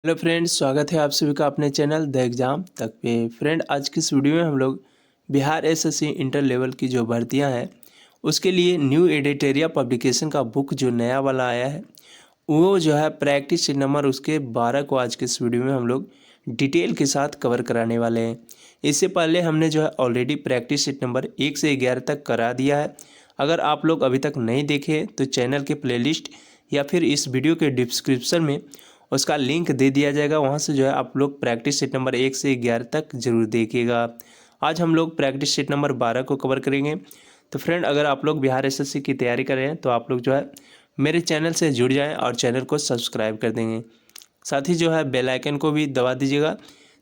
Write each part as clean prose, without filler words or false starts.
Hello friends, स्वागत है आप सभी का अपने चैनल द एग्ज़ाम तक पे। फ्रेंड, आज की इस वीडियो में हम लोग बिहार एसएससी इंटर लेवल की जो भर्तियां हैं उसके लिए न्यू एडिटोरिया पब्लिकेशन का बुक जो नया वाला आया है वो जो है प्रैक्टिस शीट नंबर उसके 12 को आज के इस वीडियो में हम लोग डिटेल के साथ कवर कराने वाले हैं। इससे पहले हमने जो है ऑलरेडी प्रैक्टिस शीट नंबर 1 से 11 तक करा दिया है। अगर आप लोग अभी तक नहीं देखे तो चैनल के प्लेलिस्ट या फिर इस वीडियो के डिस्क्रिप्शन में उसका लिंक दे दिया जाएगा, वहाँ से जो है आप लोग प्रैक्टिस सेट नंबर 1 से 11 तक ज़रूर देखिएगा। आज हम लोग प्रैक्टिस सेट नंबर 12 को कवर करेंगे। तो फ्रेंड, अगर आप लोग बिहार एसएससी की तैयारी कर रहे हैं तो आप लोग जो है मेरे चैनल से जुड़ जाएं और चैनल को सब्सक्राइब कर देंगे। साथ ही जो है बेल आइकन को भी दबा दीजिएगा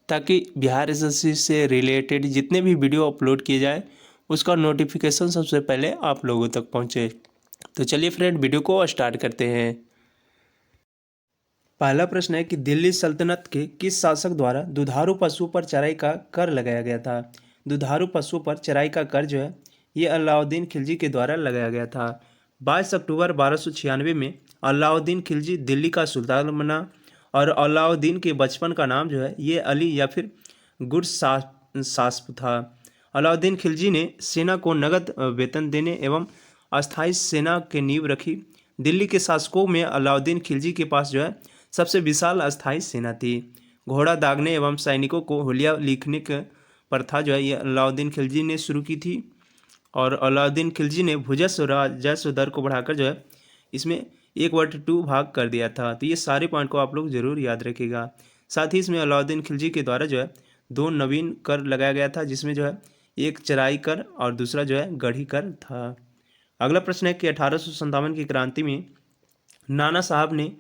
ताकि बिहार एसएससी से रिलेटेड जितने भी वीडियो अपलोड किए जाए उसका नोटिफिकेशन सबसे पहले आप लोगों तक पहुँचे। तो चलिए फ्रेंड, वीडियो को स्टार्ट करते हैं। पहला प्रश्न है कि दिल्ली सल्तनत के किस शासक द्वारा दुधारू पशु पर चराई का कर लगाया गया था। दुधारू पशु पर चराई का कर जो है ये अलाउद्दीन खिलजी के द्वारा लगाया गया था। 22 अक्टूबर 1296 में अलाउद्दीन खिलजी दिल्ली का सुल्तान बना और अलाउद्दीन के बचपन का नाम जो है ये अली या फिर गुरसास्प था। अलाउद्दीन खिलजी ने सेना को नगद वेतन देने एवं अस्थायी सेना की नींव रखी। दिल्ली के शासकों में अलाउद्दीन खिलजी के पास जो है सबसे विशाल अस्थायी सेना थी। घोड़ा दागने एवं सैनिकों को हुलिया लिखने की प्रथा जो है ये अलाउद्दीन खिलजी ने शुरू की थी और अलाउद्दीन खिलजी ने भुजस्व राजस्व दर को बढ़ाकर जो है इसमें 1/2 भाग कर दिया था। तो ये सारे पॉइंट को आप लोग जरूर याद रखिएगा। साथ ही इसमें अलाउद्दीन खिलजी के द्वारा जो है 2 नवीन कर लगाया गया था, जिसमें जो है एक चराई कर और दूसरा जो है गढ़ी कर था। अगला प्रश्न है कि 1857 की क्रांति में नाना साहब ने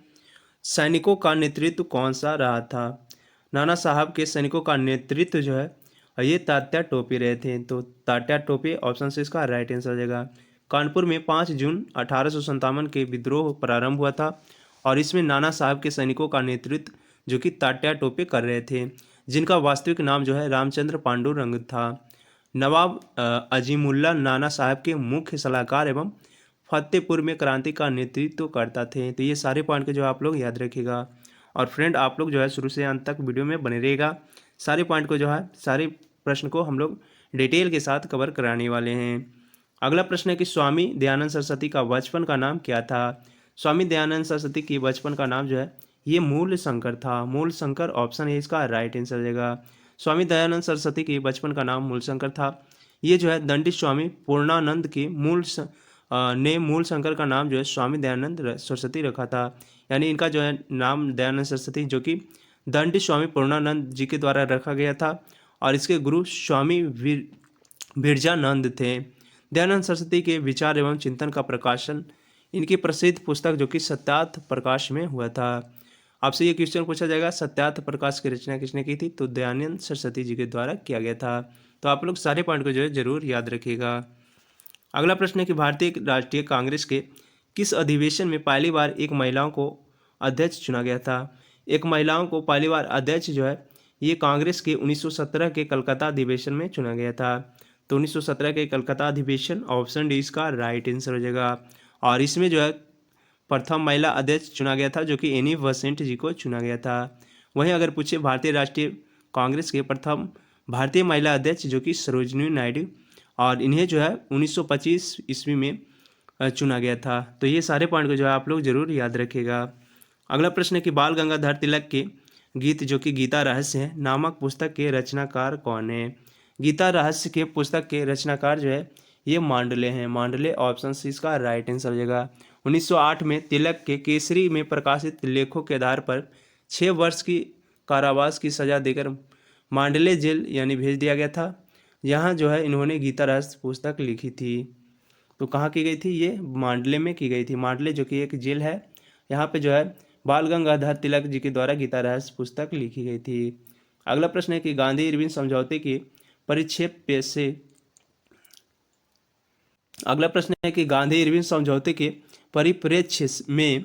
सैनिकों का नेतृत्व कौन सा रहा था। नाना साहब के सैनिकों का नेतृत्व जो है ये तात्या टोपे रहे थे। तो तात्या टोपे ऑप्शन से इसका राइट आंसर हो जाएगा। कानपुर में 5 जून 1857 के विद्रोह प्रारंभ हुआ था और इसमें नाना साहब के सैनिकों का नेतृत्व जो कि तात्या टोपे कर रहे थे, जिनका वास्तविक नाम जो है रामचंद्र पांडुरंग था। नवाब अजीमुल्ला नाना साहब के मुख्य सलाहकार एवं फतेहपुर में क्रांति का नेतृत्व करता थे। तो ये सारे पॉइंट को जो आप लोग याद रखिएगा। और फ्रेंड, आप लोग जो है शुरू से अंत तक वीडियो में बने रहिएगा। सारे पॉइंट को जो है सारे प्रश्न को हम लोग डिटेल के साथ कवर कराने वाले हैं। अगला प्रश्न है कि स्वामी दयानंद सरस्वती का बचपन का नाम क्या था। स्वामी दयानंद सरस्वती के बचपन का नाम जो है ये मूल शंकर था। मूल शंकर ऑप्शन है इसका राइट आंसर हो जाएगा। स्वामी दयानंद सरस्वती के बचपन का नाम मूल शंकर था। ये जो है दंडित स्वामी पूर्णानंद के ने मूल शंकर का नाम जो है स्वामी दयानंद सरस्वती रखा था। यानी इनका जो है नाम दयानंद सरस्वती जो कि दंडित स्वामी पूर्णानंद जी के द्वारा रखा गया था और इसके गुरु स्वामी बिरजानंद थे। दयानंद सरस्वती के विचार एवं चिंतन का प्रकाशन इनकी प्रसिद्ध पुस्तक जो कि सत्यार्थ प्रकाश में हुआ था। आपसे ये क्वेश्चन पूछा जाएगा, सत्यार्थ प्रकाश की रचना किसने की थी। तो दयानंद सरस्वती जी के द्वारा किया गया था। तो आप लोग सारे पॉइंट को जो है जरूर याद रखिएगा। अगला प्रश्न है कि भारतीय राष्ट्रीय कांग्रेस के किस अधिवेशन में पहली बार एक महिलाओं को अध्यक्ष चुना गया था। एक महिलाओं को पहली बार अध्यक्ष जो है ये कांग्रेस के 1917 के कलकत्ता अधिवेशन में चुना गया था। तो 1917 के कलकत्ता अधिवेशन ऑप्शन डी इसका राइट आंसर हो जाएगा। और इसमें जो है प्रथम महिला अध्यक्ष चुना गया था जो कि एनी बेसेंट जी को चुना गया था। वहीं अगर पूछे भारतीय राष्ट्रीय कांग्रेस के प्रथम भारतीय महिला अध्यक्ष जो कि सरोजिनी नायडू, और इन्हें जो है 1925 ईस्वी में चुना गया था। तो ये सारे पॉइंट को जो है आप लोग जरूर याद रखिएगा। अगला प्रश्न है कि बाल गंगाधर तिलक के गीत जो कि गीता रहस्य है नामक पुस्तक के रचनाकार कौन है। गीता रहस्य के पुस्तक के रचनाकार जो है ये मांडले हैं। मांडले ऑप्शन सी इसका राइट आंसर हो जाएगा। 1908 में तिलक के केसरी में प्रकाशित लेखों के आधार पर 6 वर्ष की कारावास की सजा देकर मांडले जेल यानी भेज दिया गया था। यहाँ जो है इन्होंने गीता रहस्य पुस्तक लिखी थी। तो कहाँ की गई थी, ये मांडले में की गई थी। मांडले जो कि एक जेल है, यहाँ पे जो है बाल गंगाधर तिलक जी के द्वारा गीता रहस्य पुस्तक लिखी गई थी। अगला प्रश्न है कि गांधी इरविन समझौते के परिप्रेक्ष्य से अगला प्रश्न है कि गांधी इरविन समझौते के परिप्रेक्ष्य में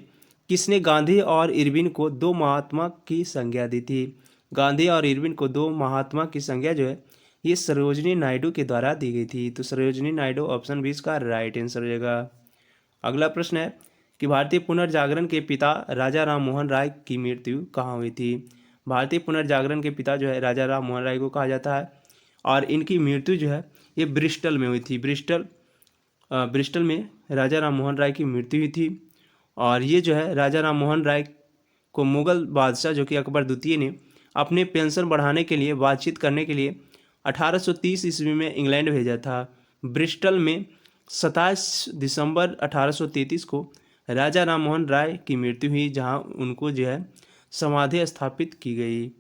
किसने गांधी और इरविन को 2 महात्मा की संज्ञा दी थी। गांधी और इरविन को 2 महात्मा की संज्ञा जो है ये सरोजिनी नायडू के द्वारा दी गई थी। तो सरोजिनी नायडू ऑप्शन बी इसका राइट आंसर हो जाएगा। अगला प्रश्न है कि भारतीय पुनर्जागरण के पिता राजा राम मोहन राय की मृत्यु कहाँ हुई थी। भारतीय पुनर्जागरण के पिता जो है राजा राम मोहन राय को कहा जाता है, और इनकी मृत्यु जो है ये ब्रिस्टल में हुई थी। ब्रिस्टल में राजा राम मोहन राय की मृत्यु हुई थी। और ये जो है राजा राम मोहन राय को मुगल बादशाह जो कि अकबर द्वितीय ने अपने पेंशन बढ़ाने के लिए बातचीत करने के लिए 1830 ईस्वी में इंग्लैंड भेजा था। ब्रिस्टल में 27 दिसंबर 1833 को राजा राम मोहन राय की मृत्यु हुई, जहां उनको जो है समाधि स्थापित की गई।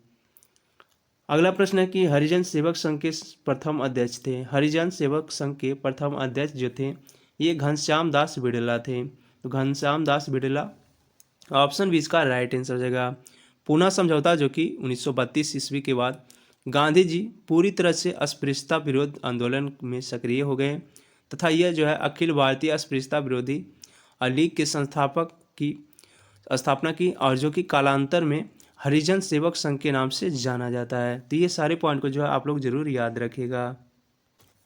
अगला प्रश्न है कि हरिजन सेवक संघ के प्रथम अध्यक्ष थे। हरिजन सेवक संघ के प्रथम अध्यक्ष जो थे ये घनश्याम दास बिड़ला थे। तो घनश्याम दास बिड़ला ऑप्शन बी इसका राइट आंसर हो जाएगा। पूना समझौता जो कि 1932 ईस्वी के बाद गांधी जी पूरी तरह से अस्पृश्यता विरोध आंदोलन में सक्रिय हो गए तथा यह जो है अखिल भारतीय अस्पृश्यता विरोधी लीग के संस्थापक की स्थापना की, और जो कि कालांतर में हरिजन सेवक संघ के नाम से जाना जाता है। तो ये सारे पॉइंट को जो है आप लोग जरूर याद रखिएगा।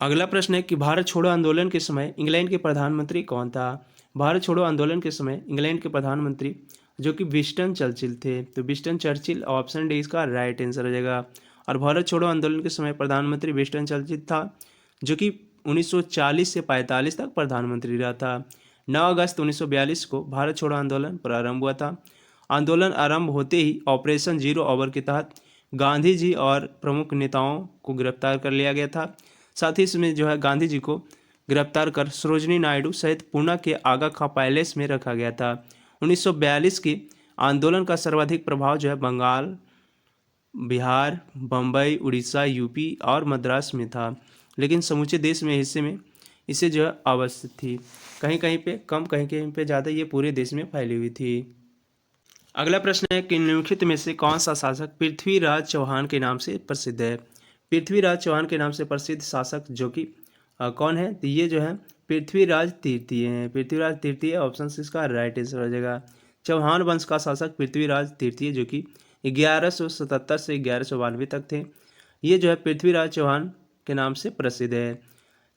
अगला प्रश्न है कि भारत छोड़ो आंदोलन के समय इंग्लैंड के प्रधानमंत्री कौन था। भारत छोड़ो आंदोलन के समय इंग्लैंड के प्रधानमंत्री जो कि विंस्टन चर्चिल थे। तो विंस्टन चर्चिल ऑप्शन डी इसका राइट आंसर हो जाएगा। और भारत छोड़ो आंदोलन के समय प्रधानमंत्री विंस्टन चर्चिल था, जो कि 1940 से 45 तक प्रधानमंत्री रहा था। 9 अगस्त 1942 को भारत छोड़ो आंदोलन प्रारंभ हुआ था। आंदोलन आरंभ होते ही ऑपरेशन जीरो ओवर के तहत गांधी जी और प्रमुख नेताओं को गिरफ्तार कर लिया गया था। साथ ही इसमें जो है गांधी जी को गिरफ्तार कर सरोजनी नायडू सहित पूना के आगा खां पैलेस में रखा गया था। 1942 के आंदोलन का सर्वाधिक प्रभाव जो है बंगाल, बिहार, बम्बई, उड़ीसा, यूपी और मद्रास में था, लेकिन समूचे देश में हिस्से में इसे जो है अवस्थित थी। कहीं कहीं पे कम, कहीं कहीं पे ज़्यादा, ये पूरे देश में फैली हुई थी। अगला प्रश्न है कि निम्नलिखित में से कौन सा शासक पृथ्वीराज चौहान के नाम से प्रसिद्ध है। पृथ्वीराज चौहान के नाम से प्रसिद्ध शासक जो कि कौन है, तो ये जो है पृथ्वीराज तृतीय हैं। पृथ्वीराज तृतीय ऑप्शन से इसका राइट आंसर हो जाएगा। चौहान वंश का शासक पृथ्वीराज तृतीय जो कि 1177 से 1192 तक थे। ये जो है पृथ्वीराज चौहान के नाम से प्रसिद्ध है,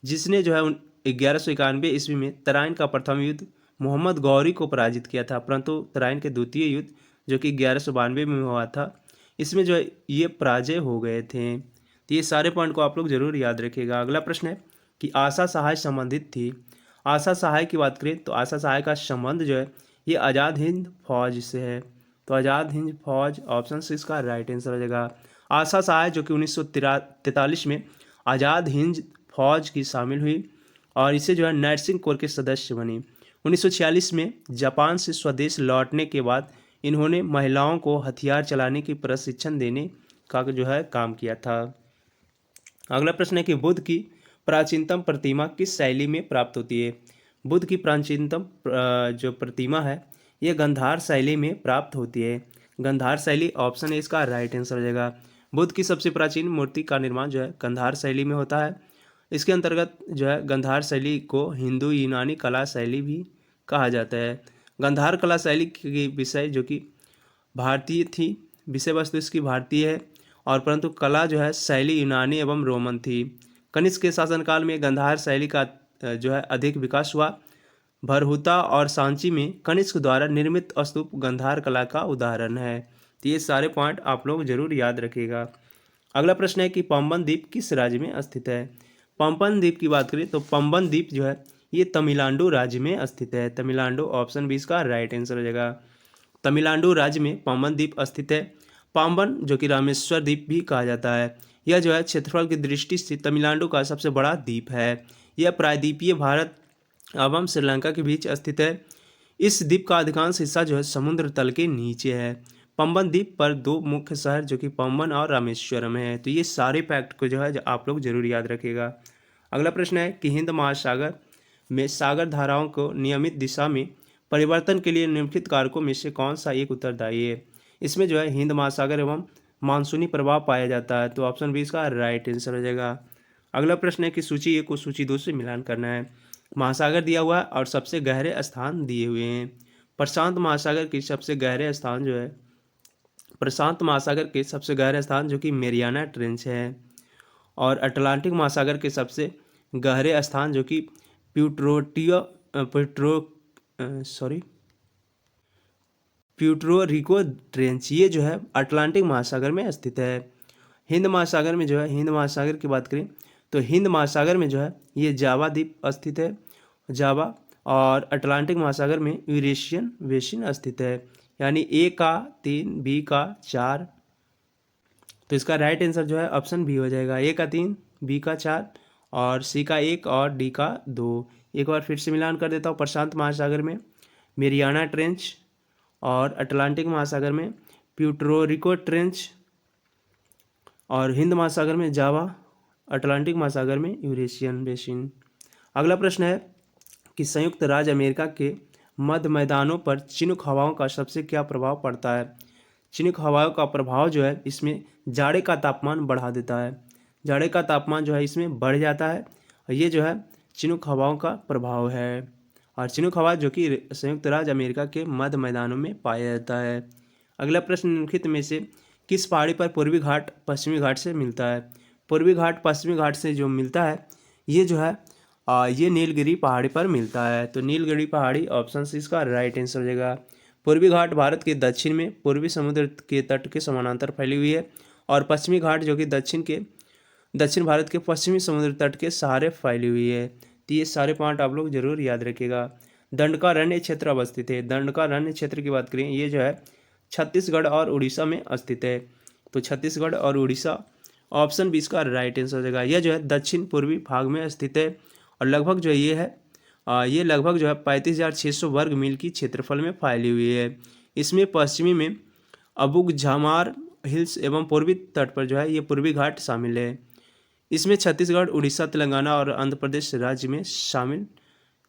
जिसने जो है 1191 ईस्वी में तराइन का प्रथम युद्ध मोहम्मद गौरी को पराजित किया था, परंतु तराइन के द्वितीय युद्ध जो कि 1192 में हुआ था, इसमें जो है ये पराजय हो गए थे। तो ये सारे पॉइंट को आप लोग जरूर याद रखिएगा। अगला प्रश्न है कि आशा सहाय संबंधित थी। आशा सहाय की बात करें तो आशा सहाय का संबंध जो है ये आज़ाद हिंद फौज से है। तो आज़ाद हिंद फौज ऑप्शन से इसका राइट आंसर हो जाएगा। आशा सहाय जो कि 1943 में आज़ाद हिंद फौज की शामिल हुई और इसे जो है नर्सिंग कोर के सदस्य बनी। 1946 में जापान से स्वदेश लौटने के बाद इन्होंने महिलाओं को हथियार चलाने की प्रशिक्षण देने का जो है काम किया था। अगला प्रश्न है कि बुद्ध की प्राचीनतम प्रतिमा किस शैली में प्राप्त होती है। बुद्ध की प्राचीनतम जो प्रतिमा है ये गंधार शैली में प्राप्त होती है। गंधार शैली ऑप्शन है इसका राइट आंसर हो जाएगा। बुद्ध की सबसे प्राचीन मूर्ति का निर्माण जो है गंधार शैली में होता है। इसके अंतर्गत जो है गंधार शैली को हिंदू यूनानी कला शैली भी कहा जाता है। गंधार कला शैली की विषय जो कि भारतीय थी, विषय वस्तु इसकी भारतीय है, और परंतु कला जो है शैली यूनानी एवं रोमन थी। कनिष्क के शासनकाल में गंधार शैली का जो है अधिक विकास हुआ। भरहुता और सांची में कनिष्क द्वारा निर्मित स्तूप गंधार कला का उदाहरण है। तो ये सारे पॉइंट आप लोग जरूर याद रखिएगा। अगला प्रश्न है कि पंबन द्वीप किस राज्य में स्थित है। पंबन द्वीप की बात करें तो पंबन द्वीप जो है ये तमिलनाडु राज्य में स्थित है। तमिलनाडु ऑप्शन बी इसका राइट आंसर हो जाएगा। तमिलनाडु राज्य में पंबन द्वीप स्थित है। पाम्बन जो कि रामेश्वर द्वीप भी कहा जाता है, यह जो है क्षेत्रफल की दृष्टि से तमिलनाडु का सबसे बड़ा द्वीप है। यह प्रायद्वीपीय भारत एवं श्रीलंका के बीच स्थित है। इस द्वीप का अधिकांश हिस्सा जो है समुद्र तल के नीचे है। पंबन द्वीप पर दो मुख्य शहर जो कि पंबन और रामेश्वरम है। तो ये सारे फैक्ट को जो है आप लोग जरूर याद रखिएगा। अगला प्रश्न है कि हिंद महासागर में सागर धाराओं को नियमित दिशा में परिवर्तन के लिए निम्नलिखित कारकों में से कौन सा एक उत्तरदायी है। इसमें जो है हिंद महासागर एवं मानसूनी प्रभाव पाया जाता है। तो ऑप्शन बी इसका राइट आंसर हो जाएगा। अगला प्रश्न है कि सूची 1 को सूची 2 से मिलान करना है। महासागर दिया हुआ है और सबसे गहरे स्थान दिए हुए हैं। प्रशांत महासागर के सबसे गहरे स्थान जो है प्रशांत महासागर के सबसे गहरे स्थान जो कि मेरियाना ट्रेंच है, और अटलांटिक महासागर के सबसे गहरे स्थान जो कि प्यूर्टो रिको ट्रेंच, ये जो है अटलांटिक महासागर में स्थित है। हिंद महासागर में जो है, हिंद महासागर की बात करें तो हिंद महासागर में जो है ये जावा द्वीप स्थित है, जावा। और अटलांटिक महासागर में यूरेशियन बेसिन स्थित है। यानी ए का 3, बी का 4, तो इसका राइट आंसर जो है ऑप्शन बी हो जाएगा। ए का 3, बी का 4 और सी का 1 और डी का 2। एक बार फिर से मिलान कर देता हूँ। प्रशांत महासागर में मेरियाना ट्रेंच और अटलांटिक महासागर में प्यूर्टो रिको ट्रेंच और हिंद महासागर में जावा, अटलांटिक महासागर में यूरेशियन बेसिन। अगला प्रश्न है कि संयुक्त राज्य अमेरिका के मध्य मैदानों पर चिनूक हवाओं का सबसे क्या प्रभाव पड़ता है। चिनूक हवाओं का प्रभाव जो है इसमें जाड़े का तापमान बढ़ा देता है, जाड़े का तापमान जो है इसमें बढ़ जाता है। और ये जो है चिनूक हवाओं का प्रभाव है। और चिनूक हवा जो कि संयुक्त राज्य अमेरिका के मध्य मैदानों में पाया जाता है। अगला प्रश्न निम्नलिखित में से किस पहाड़ी पर पूर्वी घाट पश्चिमी घाट से मिलता है। पूर्वी घाट पश्चिमी घाट से जो मिलता है ये जो है ये नीलगिरी पहाड़ी पर मिलता है। तो नीलगिरी पहाड़ी ऑप्शन सी इसका राइट आंसर हो जाएगा। पूर्वी घाट भारत के दक्षिण में पूर्वी समुद्र के तट के समानांतर फैली हुई है और पश्चिमी घाट जो कि दक्षिण भारत के पश्चिमी समुद्र तट के सहारे फैली हुई है। तो ये सारे पॉइंट आप लोग जरूर याद रखिएगा। दंडकारण्य क्षेत्र अवस्थित है। दंडकारण्य क्षेत्र की बात करें ये जो है छत्तीसगढ़ और उड़ीसा में स्थित है। तो छत्तीसगढ़ और उड़ीसा ऑप्शन बी इसका राइट आंसर हो जाएगा। यह जो है दक्षिण पूर्वी भाग में स्थित है और लगभग जो ये है ये लगभग जो है 35,600 वर्ग मील की क्षेत्रफल में फैली हुई है। इसमें पश्चिमी में अबुकझमार हिल्स एवं पूर्वी तट पर जो है ये पूर्वी घाट शामिल है। इसमें छत्तीसगढ़, उड़ीसा, तेलंगाना और आंध्र प्रदेश राज्य में शामिल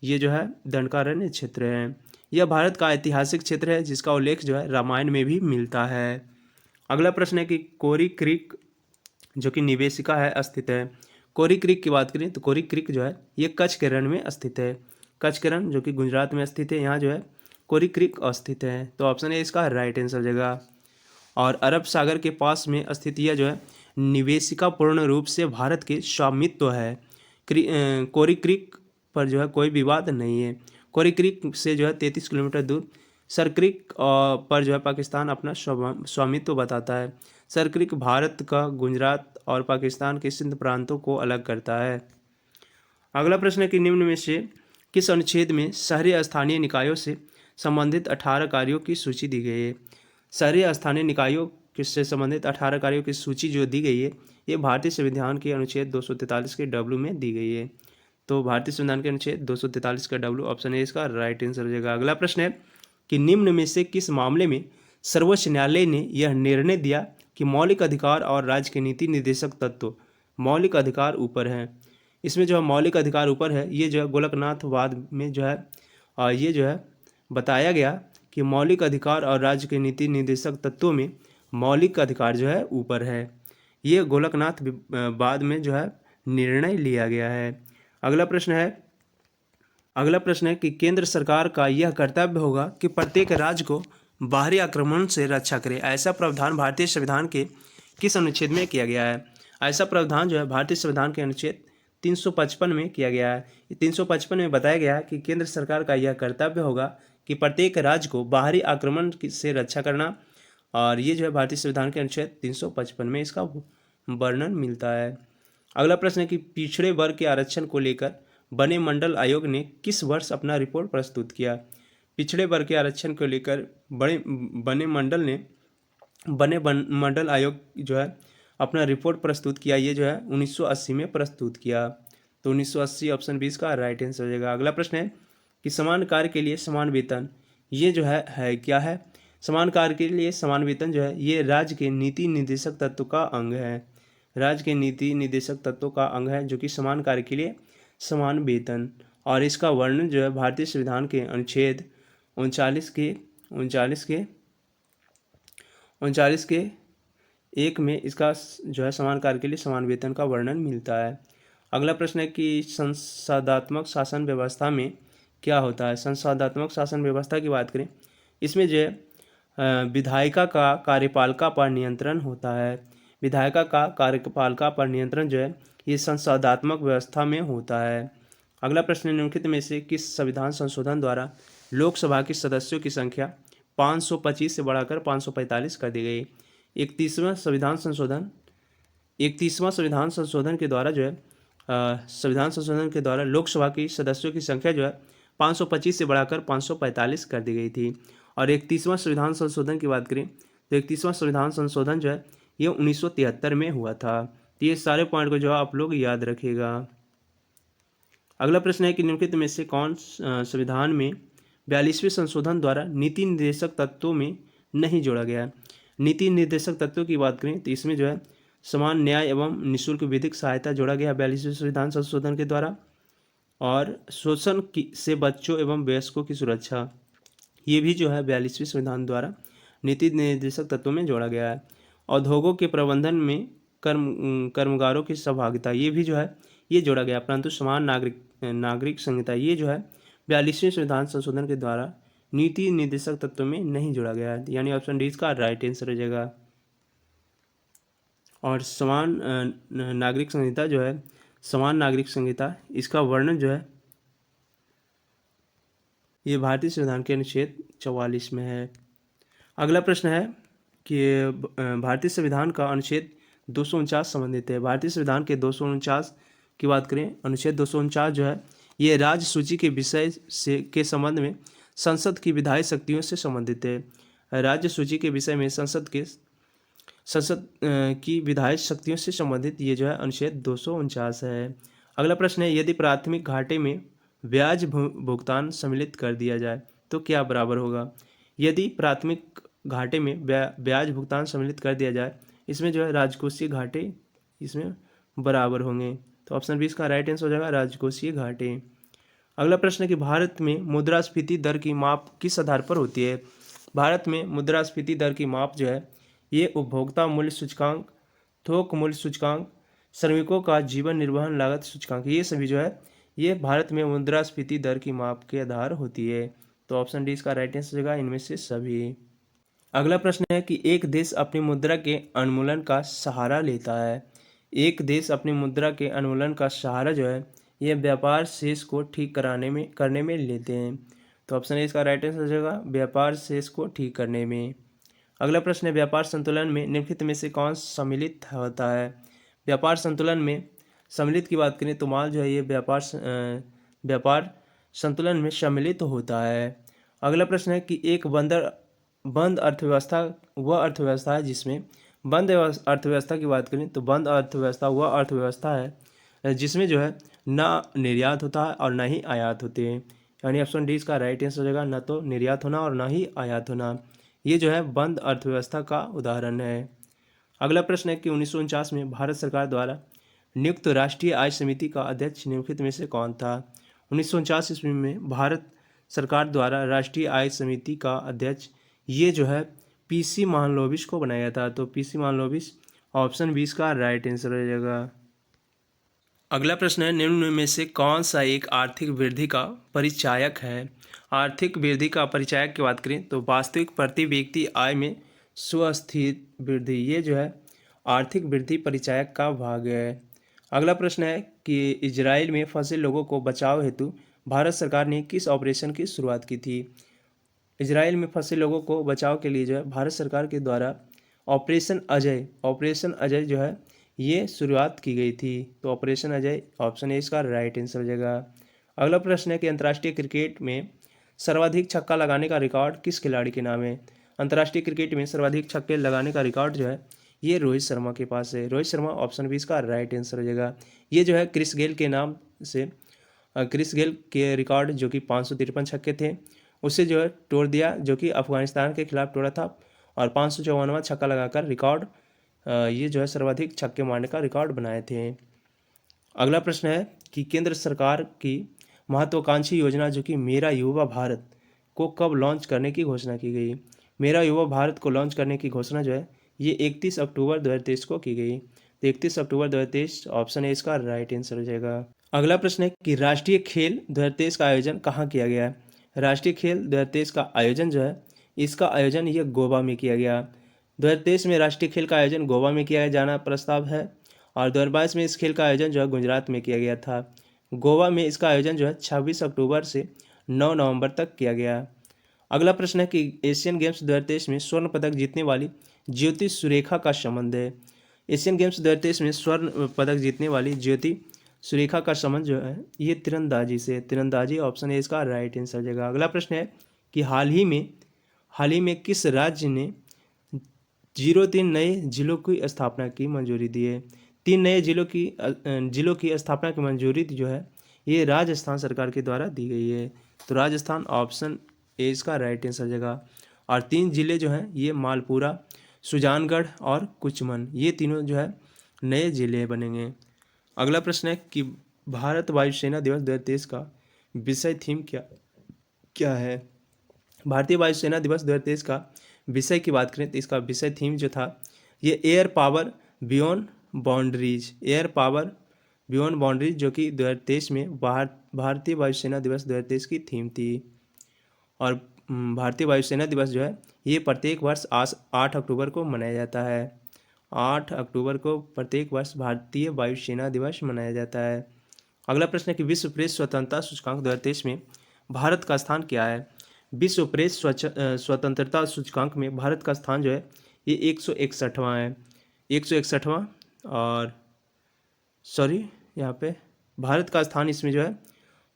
ये जो है दंडकारण्य क्षेत्र है। यह भारत का ऐतिहासिक क्षेत्र है जिसका उल्लेख जो है रामायण में भी मिलता है। अगला प्रश्न है कि कोरी क्रीक जो कि निवेशिका है स्थित है। कोरी क्रीक की बात करें तो कोरी क्रीक जो है ये कच्छ के रण में स्थित है। कच्छ के रण जो कि गुजरात में स्थित है, यहाँ जो है कोरी क्रीक स्थित है। तो ऑप्शन ए इसका राइट आंसर हो जाएगा। और अरब सागर के पास में स्थित यह जो है निवेशिका पूर्ण रूप से भारत के स्वामित्व है। कोरी क्रीक पर जो है कोई विवाद नहीं है। कोरी क्रीक से जो है 33 किलोमीटर दूर सर क्रीक पर जो है पाकिस्तान अपना स्वामित्व बताता है। सर क्रीक भारत का गुजरात और पाकिस्तान के सिंध प्रांतों को अलग करता है। अगला प्रश्न है कि निम्न में से किस अनुच्छेद में शहरी स्थानीय निकायों से संबंधित 18 कार्यों की सूची दी गई है। शहरी स्थानीय निकायों से संबंधित 18 कार्यों की सूची जो दी गई है ये भारतीय संविधान के अनुच्छेद 243 के डब्ल्यू में दी गई है। तो भारतीय संविधान के अनुच्छेद 243 का डब्ल्यू ऑप्शन है इसका राइट आंसर हो जाएगा। अगला प्रश्न है कि निम्न में से किस मामले में सर्वोच्च न्यायालय ने यह निर्णय दिया कि मौलिक अधिकार और राज्य के नीति निर्देशक तत्व मौलिक अधिकार ऊपर है। इसमें जो है मौलिक अधिकार ऊपर है ये जो है गोलकनाथवाद में जो है ये जो है बताया गया कि मौलिक अधिकार और राज्य के नीति निर्देशक तत्वों में मौलिक अधिकार जो है ऊपर है। ये गोलकनाथ वाद में जो है निर्णय लिया गया है। अगला प्रश्न है कि केंद्र सरकार का यह कर्तव्य होगा कि प्रत्येक राज्य को बाहरी आक्रमण से रक्षा करे। ऐसा प्रावधान भारतीय संविधान के किस अनुच्छेद में किया गया है। ऐसा प्रावधान जो है भारतीय संविधान के अनुच्छेद 355 में किया गया है। 355 में बताया गया है कि केंद्र सरकार का यह कर्तव्य होगा कि प्रत्येक राज्य को बाहरी आक्रमण से रक्षा करना। और ये जो है भारतीय संविधान के अनुच्छेद 355 में इसका वर्णन मिलता है। अगला प्रश्न है कि पिछड़े वर्ग के आरक्षण को लेकर बने मंडल आयोग ने किस वर्ष अपना रिपोर्ट प्रस्तुत किया। पिछड़े वर्ग के आरक्षण को लेकर बने मंडल आयोग जो है अपना रिपोर्ट प्रस्तुत किया। ये जो है 1980 में प्रस्तुत किया। तो 1980 ऑप्शन बी इसका राइट आंसर हो जाएगा। अगला प्रश्न है कि समान कार्य के लिए समान वेतन ये जो है क्या है। समान कार्य के लिए समान वेतन जो है ये राज्य के नीति निर्देशक तत्व का अंग है। राज्य के नीति निर्देशक तत्वों का अंग है जो कि समान कार्य के लिए समान वेतन। और इसका वर्णन जो है भारतीय संविधान के अनुच्छेद 39 के 1 में इसका जो है समान कार्य के लिए समान वेतन का वर्णन मिलता है। अगला प्रश्न है कि संसदात्मक शासन व्यवस्था में क्या होता है। संसदात्मक शासन व्यवस्था की बात करें इसमें जो है विधायिका का कार्यपालिका पर नियंत्रण होता है। विधायिका का कार्यपालिका पर नियंत्रण जो है ये संसदात्मक व्यवस्था में होता है। अगला प्रश्न निम्नलिखित में से किस संविधान संशोधन द्वारा लोकसभा के सदस्यों की संख्या 525 से बढ़ाकर 545 कर दी गई। 31वां संविधान संशोधन के द्वारा जो है संविधान संशोधन के द्वारा लोकसभा की सदस्यों की संख्या जो है 525 से बढ़ाकर 545 कर दी गई थी। और 31वां संविधान संशोधन की बात करें तो 31वां संविधान संशोधन जो है ये 1973 में हुआ था। तो ये सारे पॉइंट को जो आप लोग याद रखिएगा। अगला प्रश्न है कि निम्नलिखित में से कौन संविधान में 42वें संशोधन द्वारा नीति निर्देशक तत्वों में नहीं जोड़ा गया। नीति निर्देशक तत्वों की बात करें तो इसमें जो है समान न्याय एवं निःशुल्क विधिक सहायता जोड़ा गया 42वें संविधान संशोधन के द्वारा। और शोषण से बच्चों एवं वयस्कों की सुरक्षा, ये भी जो है 42वें संविधान द्वारा नीति निर्देशक तत्वों में जोड़ा गया है। उद्योगों के प्रबंधन में कर्मगारों की सहभागिता, ये भी जो है ये जोड़ा गया। परंतु समान नागरिक संहिता ये जो है 42वें संविधान संशोधन के द्वारा नीति निर्देशक तत्व में नहीं जोड़ा गया है, यानी ऑप्शन डी इसका राइट आंसर हो जाएगा। और समान नागरिक संहिता जो है, समान नागरिक संहिता, इसका वर्णन जो है ये भारतीय संविधान के अनुच्छेद 44 में है। अगला प्रश्न है कि भारतीय संविधान का अनुच्छेद 249 संबंधित है। भारतीय संविधान के 249 की बात करें, अनुच्छेद 249 जो है ये राज्य सूची के विषय से के संबंध में संसद की विधायी शक्तियों से संबंधित है। राज्य सूची के विषय में संसद की विधायी शक्तियों से संबंधित ये जो है अनुच्छेद 249 है। अगला प्रश्न है यदि प्राथमिक घाटे में ब्याज भुगतान सम्मिलित कर दिया जाए तो क्या बराबर होगा। यदि प्राथमिक घाटे में ब्याज भुगतान सम्मिलित कर दिया जाए, इसमें जो है राजकोषीय घाटे इसमें बराबर होंगे। तो ऑप्शन बी इसका राइट आंसर हो जाएगा राजकोषीय घाटे। अगला प्रश्न है कि भारत में मुद्रास्फीति दर की माप किस आधार पर होती है। भारत में मुद्रास्फीति दर की माप जो है ये उपभोक्ता मूल्य सूचकांक, थोक मूल्य सूचकांक, श्रमिकों का जीवन निर्वहन लागत सूचकांक, ये सभी जो है ये भारत में मुद्रास्फीति दर की माप के आधार होती है। तो ऑप्शन डी इसका राइट आंसर हो जाएगा इनमें से सभी। अगला प्रश्न है कि एक देश अपनी मुद्रा के उन्मूलन का सहारा लेता है। एक देश अपनी मुद्रा के उन्मूलन का सहारा जो है ये व्यापार शेष को ठीक करने में लेते हैं। तो ऑप्शन ए इसका राइट आंसर हो जाएगा व्यापार शेष को ठीक करने में। अगला प्रश्न है व्यापार संतुलन में निम्नलिखित में से कौन सम्मिलित होता है। व्यापार संतुलन में सम्मिलित की बात करें तो माल जो है ये व्यापार संतुलन में सम्मिलित होता है। अगला प्रश्न है कि एक बंद अर्थव्यवस्था वह अर्थव्यवस्था है जिसमें बंद अर्थव्यवस्था की बात करें तो बंद अर्थव्यवस्था वह अर्थव्यवस्था है जिसमें जो है ना निर्यात होता है और ना ही आयात होते हैं, यानी ऑप्शन डी इसका राइट आंसर हो जाएगा ना तो निर्यात होना और ना ही आयात होना। ये जो है बंद अर्थव्यवस्था का उदाहरण है। अगला प्रश्न है कि 1949 में भारत सरकार द्वारा नियुक्त राष्ट्रीय आय समिति का अध्यक्ष निम्नलिखित में से कौन था। 1949 ईस्वी में भारत सरकार द्वारा राष्ट्रीय आय समिति का अध्यक्ष ये जो है पीसी महालनोबिस को बनाया था। तो पीसी महालनोबिस ऑप्शन 20 का राइट आंसर हो जाएगा। अगला प्रश्न है निम्न में से कौन सा एक आर्थिक वृद्धि का परिचायक है। आर्थिक वृद्धि का परिचायक की बात करें तो वास्तविक प्रति व्यक्ति आय में स्वस्थिर वृद्धि, ये जो है आर्थिक वृद्धि परिचायक का भाग है। अगला प्रश्न है कि इजराइल में फंसे लोगों को बचाव हेतु भारत सरकार ने किस ऑपरेशन की शुरुआत की थी। इजराइल में फंसे लोगों को बचाव के लिए जो है भारत सरकार के द्वारा ऑपरेशन अजय जो है ये शुरुआत की गई थी। तो ऑपरेशन अजय ऑप्शन ए इसका राइट आंसर हो जाएगा। अगला प्रश्न है कि अंतर्राष्ट्रीय क्रिकेट में सर्वाधिक छक्का लगाने का रिकॉर्ड किस खिलाड़ी के नाम है। अंतर्राष्ट्रीय क्रिकेट में सर्वाधिक छक्के लगाने का रिकॉर्ड जो है ये रोहित शर्मा के पास है। रोहित शर्मा ऑप्शन बी इसका राइट आंसर हो जाएगा। ये जो है क्रिस गेल के नाम से क्रिस गेल के रिकॉर्ड जो कि 553 छक्के थे उससे जो है तोड़ दिया, जो कि अफगानिस्तान के खिलाफ तोड़ा था और 554वां छक्का लगाकर रिकॉर्ड ये जो है सर्वाधिक छक्के मारने का रिकॉर्ड बनाए थे। अगला प्रश्न है कि केंद्र सरकार की महत्वाकांक्षी योजना जो कि मेरा युवा भारत को कब लॉन्च करने की घोषणा की गई। मेरा युवा भारत को लॉन्च करने की घोषणा जो है ये 31 अक्टूबर 2023 को की गई। तो 31 अक्टूबर 2023 ऑप्शन ए इसका राइट आंसर हो जाएगा। अगला प्रश्न है कि राष्ट्रीय खेल 2023 का आयोजन कहाँ किया गया है। राष्ट्रीय खेल 2023 का आयोजन जो है इसका आयोजन ये गोवा में किया गया। 2023 में राष्ट्रीय खेल का आयोजन गोवा में किया जाना प्रस्ताव है और 2022 में इस खेल का आयोजन जो है गुजरात में किया गया था। गोवा में इसका आयोजन जो है 26 अक्टूबर से 9 नवंबर तक किया गया अगला प्रश्न है कि एशियन गेम्स 2023 में स्वर्ण पदक जीतने वाली ज्योति सुरेखा का संबंध है। एशियन गेम्स 2023 में स्वर्ण पदक जीतने वाली ज्योति सुरेखा का संबंध जो है ये तीरंदाजी से, तीरंदाजी ऑप्शन ए इसका राइट आंसर जगह। अगला प्रश्न है कि हाल ही में किस राज्य ने 03 नए जिलों की स्थापना की मंजूरी दी है। 3 नए जिलों की स्थापना की मंजूरी जो है ये राजस्थान सरकार के द्वारा दी गई है। तो राजस्थान ऑप्शन ए इसका राइट आंसर जगह। और 3 जिले जो हैं ये मालपुरा, सुजानगढ़ और कुचमन, ये तीनों जो है नए जिले बनेंगे। अगला प्रश्न है कि भारत वायुसेना दिवस 2023 का विषय थीम क्या है। भारतीय वायुसेना दिवस 2023 का विषय की बात करें तो इसका विषय थीम जो था ये air power beyond boundaries, air power beyond boundaries, जो कि 2023 में भारतीय वायुसेना दिवस 2023 की थीम थी। और भारतीय वायुसेना दिवस जो है ये प्रत्येक वर्ष 8 अक्टूबर को मनाया जाता है। 8 अक्टूबर को प्रत्येक वर्ष भारतीय वायुसेना दिवस मनाया जाता है। अगला प्रश्न है कि विश्व प्रेस स्वतंत्रता सूचकांक 2023 में भारत का स्थान क्या है। विश्व प्रेस स्वतंत्रता सूचकांक में भारत का स्थान जो है ये 161वां है, 161वां। और सॉरी, यहाँ पे भारत का स्थान इसमें जो है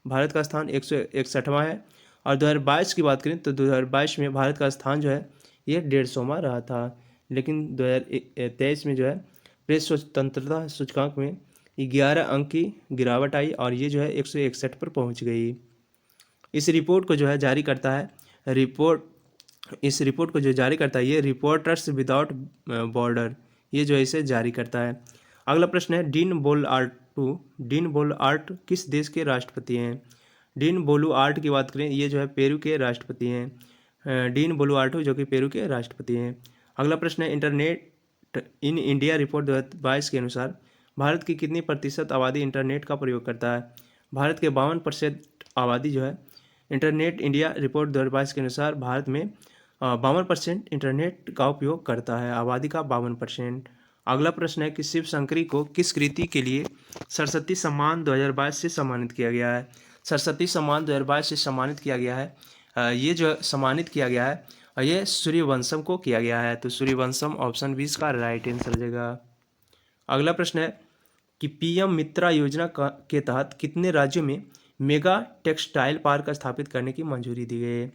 भारत का स्थान 161वां है। और 2022 की बात करें तो 2022 में भारत का स्थान जो है ये 150वां रहा था। लेकिन 2023 में जो है प्रेस स्वतंत्रता सूचकांक में 11 अंक की गिरावट आई और ये जो है 161 पर पहुंच गई। इस रिपोर्ट को जो है जारी करता है ये रिपोर्टर्स विदाउट बॉर्डर, ये जो है इसे जारी करता है। अगला प्रश्न है डीन बोलुआर्ट किस देश के राष्ट्रपति हैं। डीन बोलुआर्ट की बात करें ये जो है पेरू के राष्ट्रपति हैं। डीन बोलुआर्ट जो कि पेरू के राष्ट्रपति हैं। अगला प्रश्न है इंटरनेट इन इंडिया रिपोर्ट 2022 के अनुसार भारत की कितनी प्रतिशत आबादी इंटरनेट का प्रयोग करता है। भारत के 52% आबादी जो है इंटरनेट इंडिया रिपोर्ट 2022 के अनुसार भारत में 52% इंटरनेट का उपयोग करता है, आबादी का 52%। अगला प्रश्न है कि शिव शंकरी को किस कृति के लिए सरस्वती सम्मान 2022 से सम्मानित किया गया है। सरस्वती सम्मान 2022 से सम्मानित किया गया है, ये जो सम्मानित किया गया है और ये सूर्यवंशम को किया गया है। तो सूर्यवंशम ऑप्शन 20 का राइट आंसर जगह। अगला प्रश्न है कि पीएम मित्रा योजना के तहत कितने राज्यों में मेगा टेक्सटाइल पार्क स्थापित करने की मंजूरी दी गई है।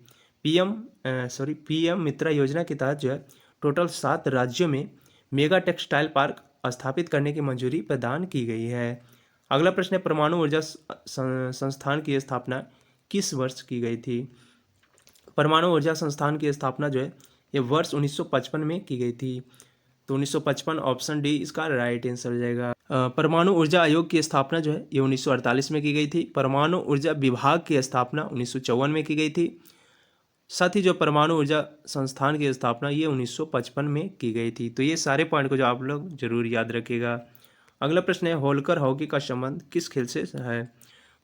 पीएम मित्रा योजना के तहत जो है टोटल 7 राज्यों में मेगा टेक्सटाइल पार्क स्थापित करने की मंजूरी प्रदान की गई है। अगला प्रश्न है परमाणु ऊर्जा संस्थान की स्थापना किस वर्ष की गई थी। परमाणु ऊर्जा संस्थान की स्थापना जो है ये वर्ष 1955 में की गई थी। तो 1955 ऑप्शन डी इसका राइट आंसर हो जाएगा। परमाणु ऊर्जा आयोग की स्थापना जो है ये 1948 में की गई थी। परमाणु ऊर्जा विभाग की स्थापना 1954 में की गई थी। साथ ही जो परमाणु ऊर्जा संस्थान की स्थापना ये 1955 में की गई थी। तो ये सारे पॉइंट को जो आप लोग जरूर याद रखिएगा। अगला प्रश्न है होलकर हॉकी का संबंध किस खेल से है।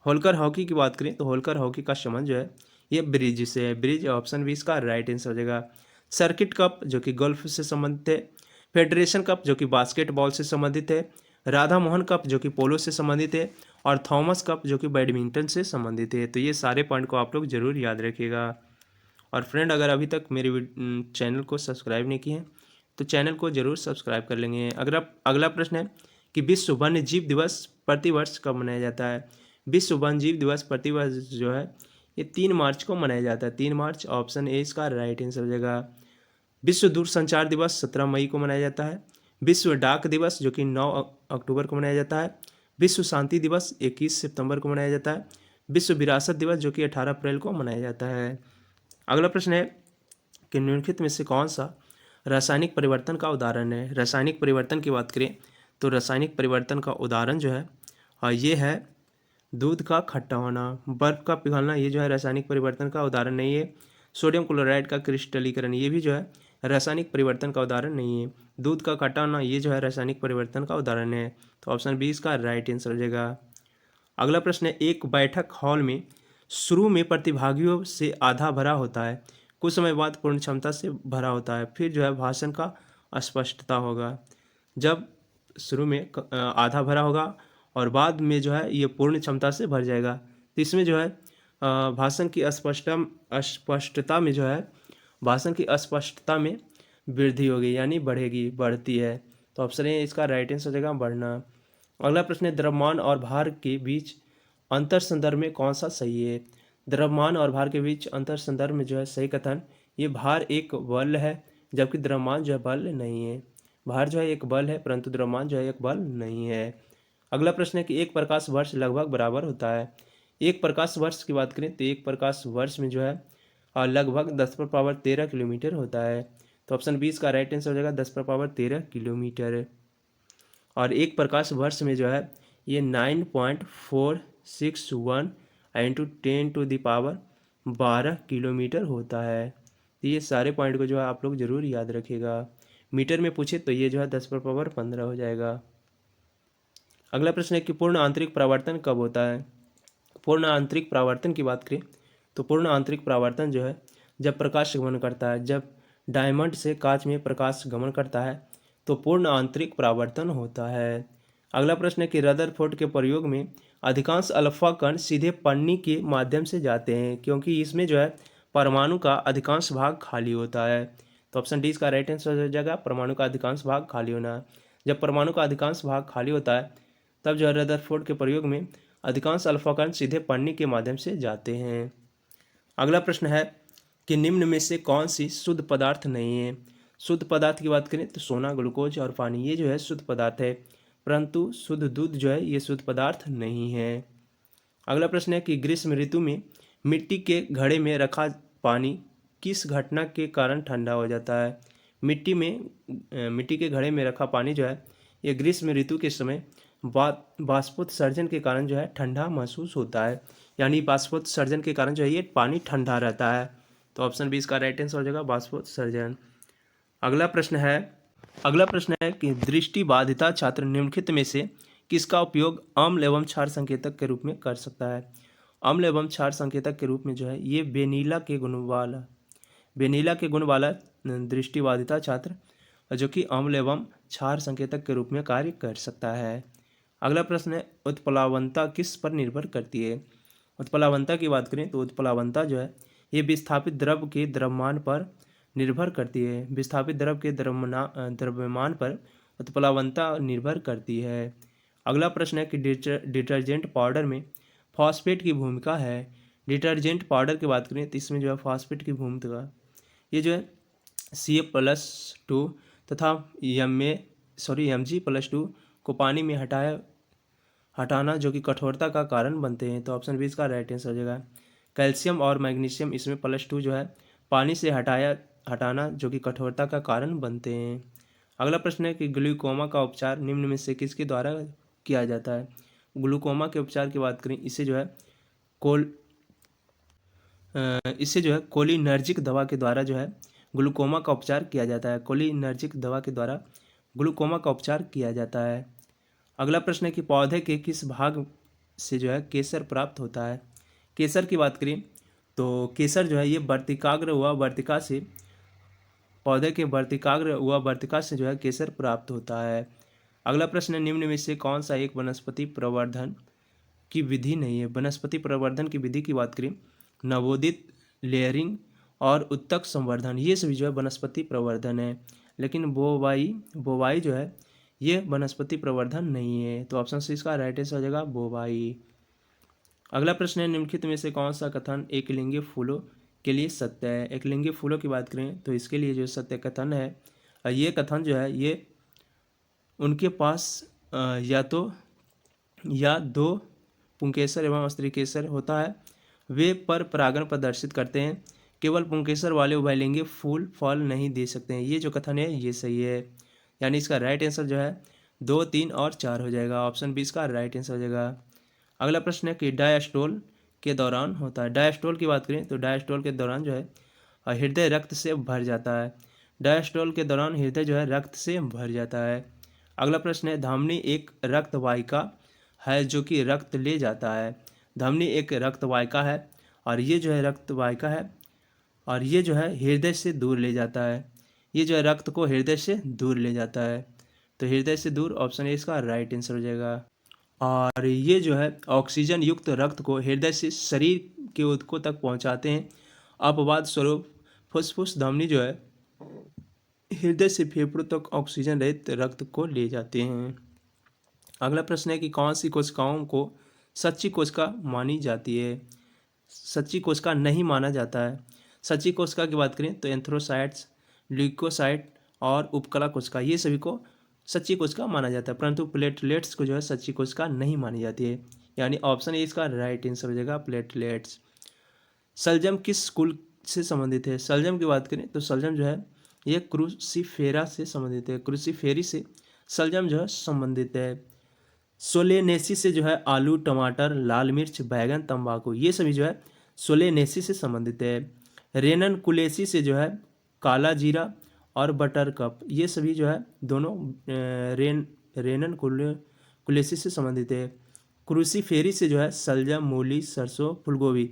होलकर हॉकी की बात करें तो होलकर हॉकी का संबंध जो है ये ब्रिज से है। ब्रिज ऑप्शन 20 का राइट आंसर हो जाएगा। सर्किट कप जो कि गोल्फ से संबंधित है। फेडरेशन कप जो कि बास्केटबॉल से संबंधित है। राधा मोहन कप जो कि पोलो से संबंधित है। और थॉमस कप जो कि बैडमिंटन से संबंधित है। तो ये सारे पॉइंट को आप लोग जरूर याद रखिएगा। और फ्रेंड अगर अभी तक मेरे चैनल को सब्सक्राइब नहीं किए हैं तो चैनल को जरूर सब्सक्राइब कर लेंगे। अगला प्रश्न है कि विश्व वन्य जीव दिवस प्रतिवर्ष कब मनाया जाता है। विश्व वन्य जीव दिवस प्रतिवर्ष जो है ये 3 मार्च को मनाया जाता है। 3 मार्च ऑप्शन ए इसका राइट आंसर हो जाएगा। विश्व दूरसंचार दिवस 17 मई को मनाया जाता है। विश्व डाक दिवस जो कि 9 अक्टूबर को मनाया जाता है। विश्व शांति दिवस 21 सितंबर को मनाया जाता है। विश्व विरासत दिवस जो कि 18 अप्रैल को मनाया जाता है। अगला प्रश्न है कि निम्नलिखित में से कौन सा रासायनिक परिवर्तन का उदाहरण है। रासायनिक परिवर्तन की बात करें तो रासायनिक परिवर्तन का उदाहरण जो है ये है दूध का खट्टा होना, बर्फ का पिघलना, ये जो है रासायनिक परिवर्तन का उदाहरण नहीं है। सोडियम क्लोराइड का क्रिस्टलीकरण ये भी जो है रासायनिक परिवर्तन का उदाहरण नहीं है। दूध का खट्टा होना ये जो है रासायनिक परिवर्तन का उदाहरण है। तो ऑप्शन 20 का राइट आंसर हो जाएगा। अगला प्रश्न है एक बैठक हॉल में शुरू में प्रतिभागियों से आधा भरा होता है, कुछ समय बाद पूर्ण क्षमता से भरा होता है, फिर जो है भाषण का अस्पष्टता होगा। जब शुरू में आधा भरा होगा और बाद में जो है ये पूर्ण क्षमता से भर जाएगा तो इसमें जो है भाषण की अस्पष्टता में जो है भाषण की अस्पष्टता में वृद्धि होगी यानी बढ़ेगी, बढ़ती है। तो ऑप्शन ए इसका राइट आंसर हो जाएगा बढ़ना। अगला प्रश्न है द्रव्यमान और भार के बीच अंतर संदर्भ में कौन सा सही है। द्रव्यमान और भार के बीच अंतर संदर्भ में जो है सही कथन, ये भार एक बल है जबकि द्रव्यमान जो है बल नहीं है। भार जो है एक बल है परंतु द्रव्यमान जो है एक बल नहीं है। अगला प्रश्न है कि एक प्रकाश वर्ष लगभग बराबर होता है। एक प्रकाश वर्ष की बात करें तो एक प्रकाश वर्ष में जो है लगभग 10⁻13 किलोमीटर होता है। तो ऑप्शन बी इसका राइट आंसर हो जाएगा 10⁻13 किलोमीटर। और एक प्रकाश वर्ष में जो है ये 9.461 इंटू 10⁻12 किलोमीटर होता है। तो ये सारे पॉइंट को जो है आप लोग जरूर याद रखिएगा। मीटर में पूछे तो ये जो है 10⁻15 हो जाएगा। अगला प्रश्न है कि पूर्ण आंतरिक परावर्तन कब होता है। पूर्ण आंतरिक परावर्तन की बात करें तो पूर्ण आंतरिक परावर्तन जो है जब प्रकाश गमन करता है, जब डायमंड से कांच में प्रकाश गमन करता है तो पूर्ण आंतरिक परावर्तन होता है। अगला प्रश्न है कि रदरफोर्ड के प्रयोग में अधिकांश अल्फा कण सीधे पन्नी के माध्यम से जाते हैं क्योंकि इसमें जो है परमाणु का अधिकांश भाग खाली होता है। तो ऑप्शन डी इसका राइट आंसर हो जाएगा परमाणु का अधिकांश भाग खाली होना। जब परमाणु का अधिकांश भाग खाली होता है तब जो है रदरफोर्ड के प्रयोग में अधिकांश अल्फा कण सीधे पन्नी के माध्यम से जाते हैं। अगला प्रश्न है कि निम्न में से कौन सी शुद्ध पदार्थ नहीं है। शुद्ध पदार्थ की बात करें तो सोना, ग्लूकोज और पानी ये जो है शुद्ध पदार्थ है, परंतु शुद्ध दूध जो है ये शुद्ध पदार्थ नहीं है। अगला प्रश्न है कि ग्रीष्म ऋतु में मिट्टी के घड़े में रखा पानी किस घटना के कारण ठंडा हो जाता है। मिट्टी के घड़े में रखा पानी जो है ये ग्रीष्म ऋतु के समय बाष्पोत्सर्जन के कारण जो है ठंडा महसूस होता है, यानी बाष्पोत्सर्जन के कारण जो है ये पानी ठंडा रहता है। तो ऑप्शन बी इसका राइट आंसर हो जाएगा बाष्पोत्सर्जन। अगला प्रश्न है कि दृष्टिबाधिता छात्र निम्नलिखित में से किसका उपयोग अम्ल एवं क्षार संकेतक के रूप में कर सकता है। अम्ल एवं क्षार संकेतक के रूप में जो है ये वेनिला के गुण वाला दृष्टिबाधिता छात्र जो कि अम्ल एवं क्षार संकेतक के रूप में कार्य कर सकता है। अगला प्रश्न है उत्प्लावनता किस पर निर्भर करती है। उत्प्लावनता की बात करें तो उत्प्लावनता जो है ये विस्थापित द्रव के द्रव्यमान पर निर्भर करती है। विस्थापित द्रव के द्रव्यमान पर उत्प्लावनता निर्भर करती है। अगला प्रश्न है कि डिटर्जेंट पाउडर में फॉस्फेट की भूमिका है। डिटर्जेंट पाउडर की बात करें तो इसमें जो है फॉस्फेट की भूमिका ये जो है Ca+2 तथा Mg+2 को पानी में हटाना जो कि कठोरता का कारण बनते हैं। तो ऑप्शन बी इसका राइट आंसर हो जाएगा। कैल्शियम और मैग्नीशियम इसमें +2 जो है पानी से हटाना जो कि कठोरता का कारण बनते हैं। अगला प्रश्न है कि ग्लूकोमा का उपचार निम्न में से किसके द्वारा किया जाता है। ग्लूकोमा के उपचार की बात करें इसे जो है कोलिनर्जिक दवा के द्वारा जो है ग्लूकोमा का उपचार किया जाता है। कोलिनर्जिक दवा के द्वारा ग्लूकोमा का उपचार किया जाता है। अगला प्रश्न है कि पौधे के किस भाग से जो है केसर प्राप्त होता है। केसर की बात करें तो केसर जो है ये पौधे के वर्तिकाग्र व वर्तिका से जो है केसर प्राप्त होता है। अगला प्रश्न है निम्न में से कौन सा एक वनस्पति प्रवर्धन की विधि नहीं है। वनस्पति प्रवर्धन की विधि की बात करें नवोदित, लेयरिंग और उत्तक संवर्धन ये सभी जो है वनस्पति प्रवर्धन है, लेकिन बोवाई जो है ये वनस्पति प्रवर्धन नहीं है। तो ऑप्शन सी इसका राइट आंसर हो जाएगा बोवाई। अगला प्रश्न है निम्नलिखित में से कौन सा कथन एकलिंगीय फूलों के लिए सत्य है। एकलिंगीय फूलों की बात करें तो इसके लिए जो सत्य कथन है ये कथन जो है ये उनके पास या दो पुंकेसर एवं स्त्रीकेसर होता है, वे पर परागण प्रदर्शित करते हैं, केवल पुंकेसर वाले उभयलिंगी फूल फल नहीं दे सकते हैं। ये जो कथन है ये सही है, यानी इसका राइट आंसर जो है 2, 3 और 4 हो जाएगा। ऑप्शन बी इसका राइट आंसर हो जाएगा। अगला प्रश्न है कि डायस्टोल के दौरान होता है। डायस्टोल की बात करें तो डायस्टोल के दौरान जो है हृदय रक्त से भर जाता है। डायस्टोल के दौरान हृदय जो है रक्त से भर जाता है। अगला प्रश्न है धमनी एक रक्त वाहिका है जो कि रक्त ले जाता है। धमनी एक रक्त वाहिका है और ये जो है रक्त वाहिका है और ये जो है हृदय से दूर ले जाता है। ये जो है रक्त को हृदय से दूर ले जाता है, तो हृदय से दूर ऑप्शन ए इसका राइट आंसर हो जाएगा। और ये जो है ऑक्सीजन युक्त रक्त को हृदय से शरीर के ऊतकों तक पहुंचाते हैं। अपवाद स्वरूप फुसफुस धमनी जो है हृदय से फेफड़ों तक ऑक्सीजन रहित रक्त को ले जाते हैं। अगला प्रश्न है कि कौन सी कोशिकाओं को सच्ची कोशिका मानी जाती है, सच्ची कोशिका नहीं माना जाता है। सच्ची कोशिका की बात करें तो एंथ्रोसाइट्स, ल्यूकोसाइट और उपकला कोशिका, ये सभी को सच्ची कोशिका माना जाता है, परंतु प्लेटलेट्स को जो है सच्ची कोशिका नहीं मानी जाती है। यानी ऑप्शन ए इसका राइट आंसर हो जाएगा, प्लेटलेट्स। शलजम किस कुल से संबंधित है? शलजम की बात करें तो शलजम जो है ये क्रूसीफेरा से संबंधित है, क्रूसीफेरी से शलजम जो है संबंधित है। सोलेनेसी से जो है आलू, टमाटर, लाल मिर्च, बैगन, तंबाकू, ये सभी जो है सोलेनेसी से संबंधित है। रेननकुलेसी से जो है काला जीरा और बटरकप, ये सभी जो है दोनों रेननकुलेसी से संबंधित है। क्रूसीफेरी से जो है शलजम, मूली, सरसों, फूलगोभी,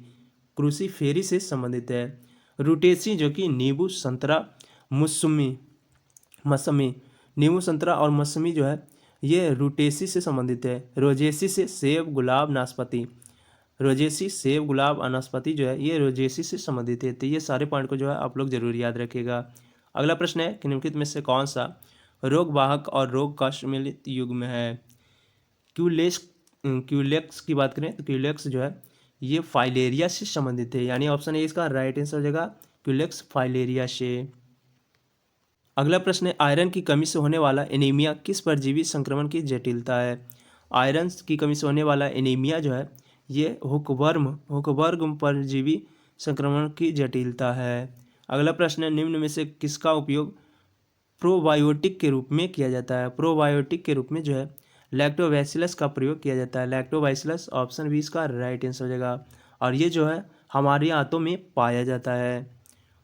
क्रूसीफेरी से संबंधित है। रूटेसी जो कि नींबू, संतरा, मौसमी, नींबू, संतरा और मौसमी जो है ये रूटेसी से संबंधित है। रोजेसी से सेब, गुलाब, नाशपाती, रोजेसी, सेब, गुलाब, नाशपाती जो है ये रोजेसी से संबंधित है। तो ये सारे पॉइंट को जो है आप लोग जरूर याद रखिएगा। अगला प्रश्न है कि निम्नलिखित में से कौन सा रोगवाहक और रोग का सम्मिलित युग्म है? क्यूलेक्स की बात करें तो क्यूलेक्स जो है ये फाइलेरिया से संबंधित है, यानी ऑप्शन ए इसका राइट आंसर हो जाएगा, क्यूलेक्स फाइलेरिया से। अगला प्रश्न है आयरन की कमी से होने वाला एनीमिया किस परजीवी संक्रमण की जटिलता है? आयरन की कमी से होने वाला एनीमिया जो है ये हुकवर्म परजीवी संक्रमण की जटिलता है। अगला प्रश्न है निम्न में से किसका उपयोग प्रोबायोटिक के रूप में किया जाता है? प्रोबायोटिक के रूप में जो है लैक्टोबैसिलस का प्रयोग किया जाता है, लैक्टोबैसिलस, ऑप्शन बी इसका राइट आंसर हो जाएगा। और ये जो है हमारे आंतों में पाया जाता है।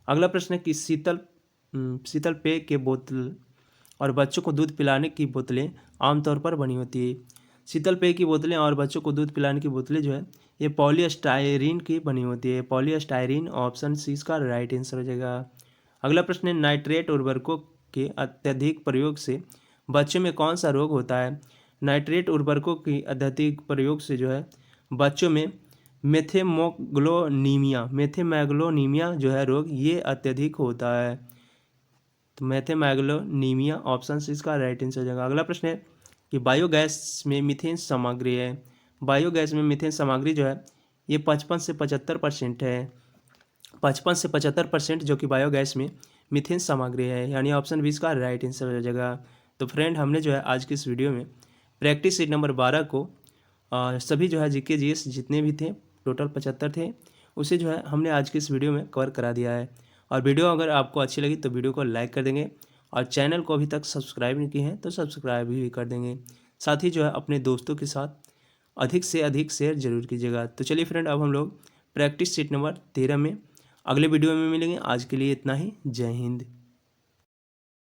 अगला प्रश्न है कि शीतल पेय के बोतल और बच्चों को दूध पिलाने की बोतलें आमतौर पर बनी होती है। शीतल पेय की बोतलें और बच्चों को दूध पिलाने की बोतलें जो है ये पॉलीस्टायरीन की बनी होती है, पॉलीस्टायरीन, ऑप्शन सी इसका राइट आंसर हो जाएगा। अगला प्रश्न है नाइट्रेट उर्वरकों के अत्यधिक प्रयोग से बच्चों में कौन सा रोग होता है? नाइट्रेट उर्वरकों की अत्यधिक प्रयोग से जो है बच्चों में मेथेमैग्लोनीमिया जो है रोग ये अत्यधिक होता है। तो मेथेमैग्लोनीमिया, ऑप्शन सी इसका राइट आंसर हो जाएगा। अगला प्रश्न है कि बायोगैस में मीथेन सामग्री है। बायोगैस में मीथेन सामग्री जो है ये 55 से 75% है, 55 से 75% जो कि बायोगैस में मीथेन सामग्री है, यानी ऑप्शन बी इसका राइट आंसर हो जाएगा। तो फ्रेंड हमने जो है आज की इस वीडियो में प्रैक्टिस सीट नंबर 12 को सभी जो है जीके जीएस जितने भी थे टोटल 75 थे उसे जो है हमने आज की इस वीडियो में कवर करा दिया है। और वीडियो अगर आपको अच्छी लगी तो वीडियो को लाइक कर देंगे और चैनल को अभी तक सब्सक्राइब नहीं किए हैं तो सब्सक्राइब भी कर देंगे। साथ ही जो है अपने दोस्तों के साथ अधिक से अधिक शेयर जरूर कीजिएगा। तो चलिए फ्रेंड अब हम लोग प्रैक्टिस सीट नंबर 13 में अगले वीडियो में मिलेंगे। आज के लिए इतना ही। जय हिंद।